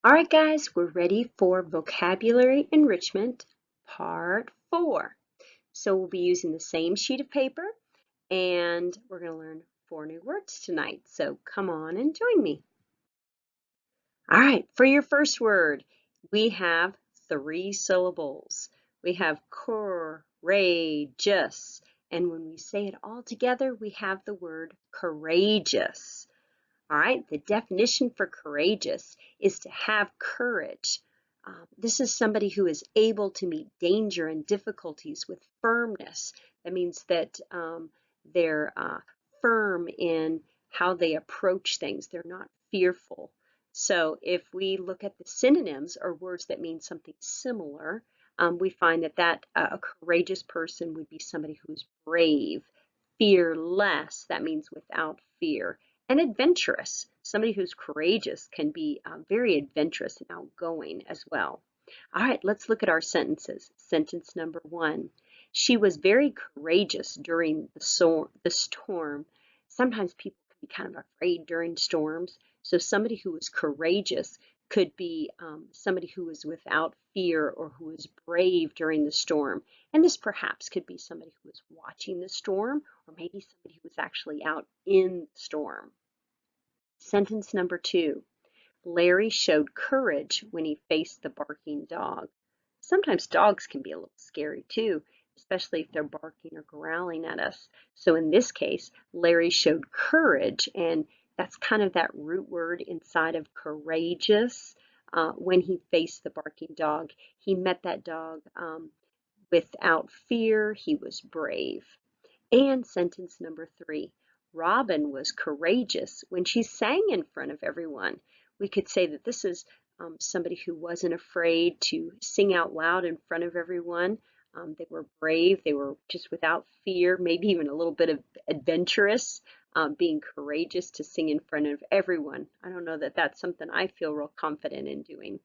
All right, guys, we're ready for vocabulary enrichment part 4. So we'll be using the same sheet of paper and we're going to learn 4 new words tonight. So come on and join me. All right, for your first word, we have 3 syllables. We have courageous, and when we say it all together, we have the word courageous. All right, the definition for courageous is to have courage. This is somebody who is able to meet danger and difficulties with firmness. That means that they're firm in how they approach things. They're not fearful. So if we look at the synonyms or words that mean something similar, we find that a courageous person would be somebody who's brave, fearless, that means without fear, and adventurous. Somebody who's courageous can be very adventurous and outgoing as well. All right, let's look at our sentences. Sentence number 1. She was very courageous during the storm. Sometimes people can be kind of afraid during storms. So somebody who was courageous could be somebody who was without fear or who was brave during the storm. And this perhaps could be somebody who was watching the storm or maybe somebody who was actually out in the storm. Sentence number 2. Larry showed courage when he faced the barking dog. Sometimes dogs can be a little scary too, especially if they're barking or growling at us. So in this case, Larry showed courage, and that's kind of that root word inside of courageous. When he faced the barking dog, he met that dog without fear. He was brave. And sentence number 3, Robin was courageous when she sang in front of everyone. We could say that this is somebody who wasn't afraid to sing out loud in front of everyone. They were brave, they were just without fear, maybe even a little bit of adventurous, being courageous to sing in front of everyone. I don't know that that's something I feel real confident in doing.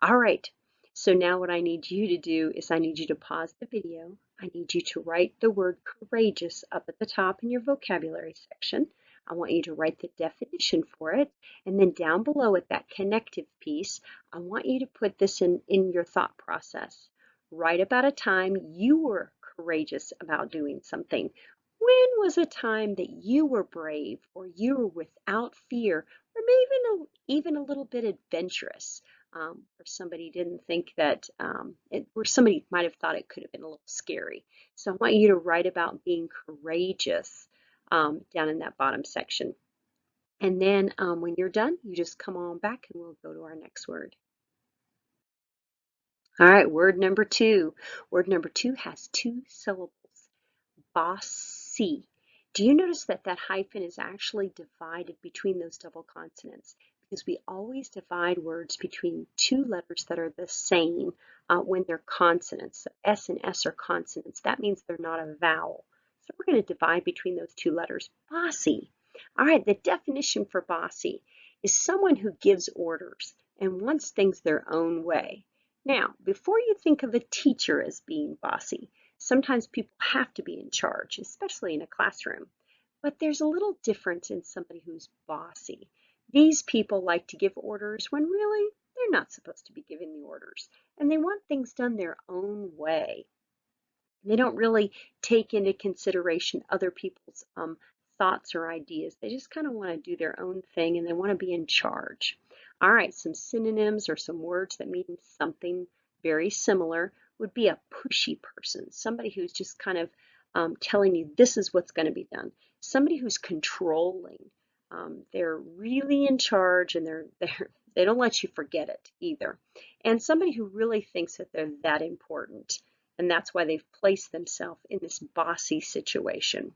All right, so now what I need you to do is I need you to pause the video. I need you to write the word courageous up at the top in your vocabulary section. I want you to write the definition for it. And then down below at that connective piece, I want you to put this in your thought process. Write about a time you were courageous about doing something. When was a time that you were brave or you were without fear or maybe even a little bit adventurous? Or somebody didn't think that, or somebody might have thought it could have been a little scary. So I want you to write about being courageous down in that bottom section. And then when you're done, you just come on back and we'll go to our next word. All right, word number 2. Word number 2 has 2 syllables. Bossy. Do you notice that that hyphen is actually divided between those double consonants? Because we always divide words between 2 letters that are the same when they're consonants. So S and S are consonants. That means they're not a vowel. So we're going to divide between those 2 letters. Bossy. All right, the definition for bossy is someone who gives orders and wants things their own way. Now, before you think of a teacher as being bossy, sometimes people have to be in charge, especially in a classroom. But there's a little difference in somebody who's bossy. These people like to give orders when really they're not supposed to be giving the orders, and they want things done their own way. They don't really take into consideration other people's thoughts or ideas. They just kind of want to do their own thing and they want to be in charge. All right, some synonyms or some words that mean something very similar would be a pushy person, somebody who's just kind of telling you this is what's going to be done. Somebody who's controlling. They're really in charge and they don't let you forget it either. And somebody who really thinks that they're that important. And that's why they've placed themselves in this bossy situation.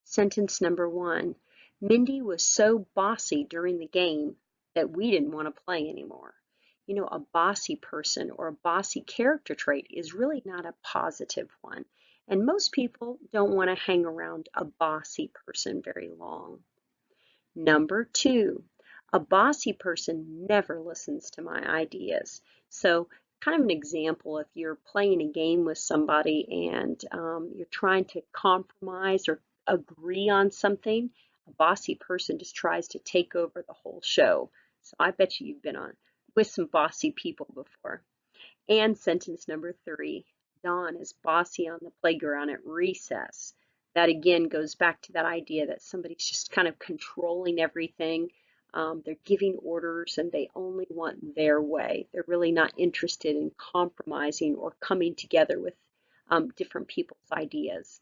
Sentence number 1. Mindy was so bossy during the game that we didn't want to play anymore. You know, a bossy person or a bossy character trait is really not a positive one. And most people don't want to hang around a bossy person very long. Number 2. A bossy person never listens to my ideas. So kind of an example, if you're playing a game with somebody and you're trying to compromise or agree on something, a bossy person just tries to take over the whole show. So I bet you've been on with some bossy people before. And sentence number 3, Dawn is bossy on the playground at recess. That again goes back to that idea that somebody's just kind of controlling everything. They're giving orders and they only want their way. They're really not interested in compromising or coming together with different people's ideas.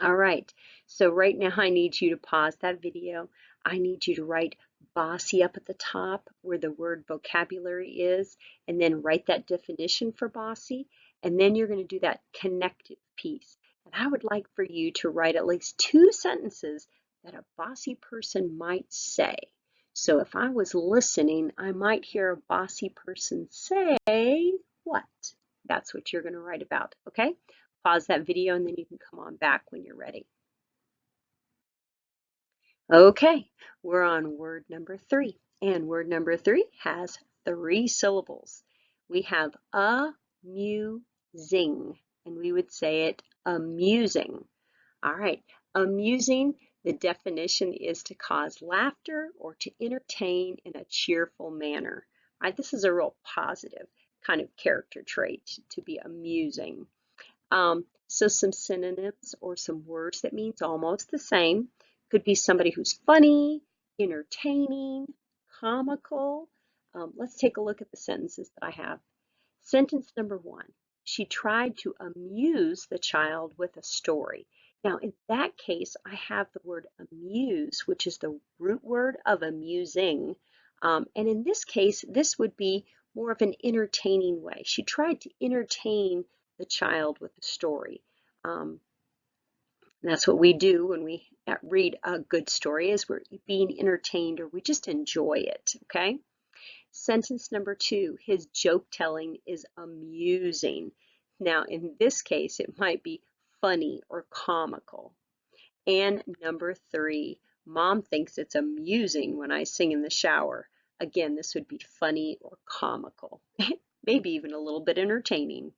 All right, so right now I need you to pause that video. I need you to write bossy up at the top where the word vocabulary is, and then write that definition for bossy, and then you're going to do that connective piece. And I would like for you to write at least 2 sentences that a bossy person might say. So if I was listening, I might hear a bossy person say what? That's what you're going to write about, okay? Pause that video and then you can come on back when you're ready. Okay, we're on word number 3, and word number 3 has 3 syllables. We have amusing, and we would say it amusing. All right, amusing, the definition is to cause laughter or to entertain in a cheerful manner. All right, this is a real positive kind of character trait, to be amusing. So some synonyms or some words that means almost the same could be somebody who's funny, entertaining, comical. Let's take a look at the sentences that I have. Sentence number 1, she tried to amuse the child with a story. Now in that case, I have the word amuse, which is the root word of amusing. And in this case, this would be more of an entertaining way. She tried to entertain the child with a story. That's what we do when we read a good story, is we're being entertained or we just enjoy it, okay? Sentence number 2, his joke telling is amusing. Now in this case, it might be funny or comical. And number 3, Mom thinks it's amusing when I sing in the shower. Again, this would be funny or comical, maybe even a little bit entertaining.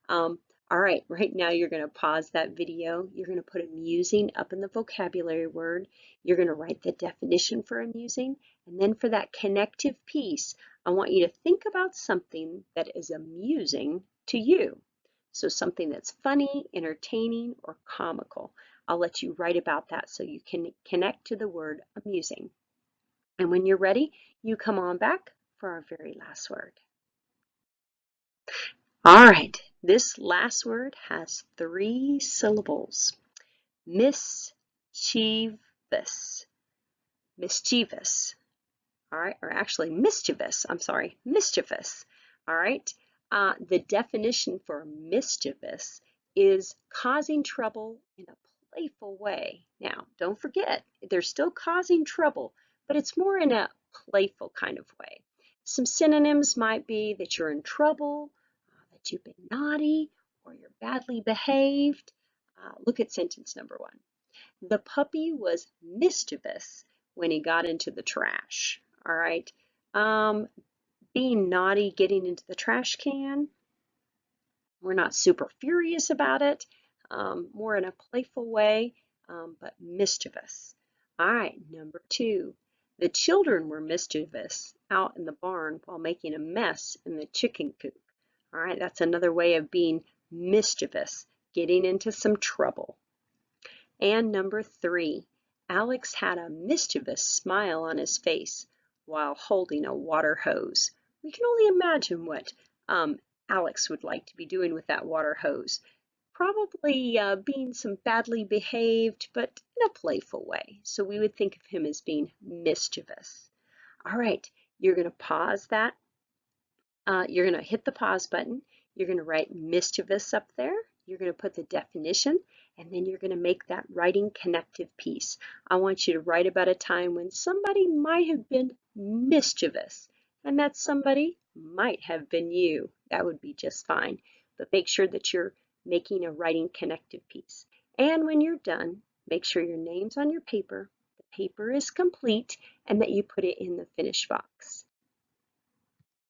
All right, right now you're going to pause that video. You're going to put amusing up in the vocabulary word. You're going to write the definition for amusing. And then for that connective piece, I want you to think about something that is amusing to you. So something that's funny, entertaining, or comical. I'll let you write about that so you can connect to the word amusing. And when you're ready, you come on back for our very last word. All right, this last word has 3 syllables. Mischievous. Mischievous. All right, or actually mischievous. I'm sorry, mischievous. All right, the definition for mischievous is causing trouble in a playful way. Now, don't forget, they're still causing trouble, but it's more in a playful kind of way. Some synonyms might be that you're in trouble, that you've been naughty, or you're badly behaved. Look at sentence number 1. The puppy was mischievous when he got into the trash. All right. Being naughty, getting into the trash can. We're not super furious about it, more in a playful way, but mischievous. All right, number 2. The children were mischievous out in the barn while making a mess in the chicken coop. All right, that's another way of being mischievous, getting into some trouble. And number 3, Alex had a mischievous smile on his face while holding a water hose. We can only imagine what Alex would like to be doing with that water hose. Probably being some badly behaved, but in a playful way. So we would think of him as being mischievous. All right, you're going to pause that. You're going to hit the pause button. You're going to write mischievous up there. You're going to put the definition, and then you're going to make that writing connective piece. I want you to write about a time when somebody might have been mischievous, and that somebody might have been you. That would be just fine. But make sure that you're making a writing connective piece. And when you're done, make sure your name's on your paper, the paper is complete, and that you put it in the finish box.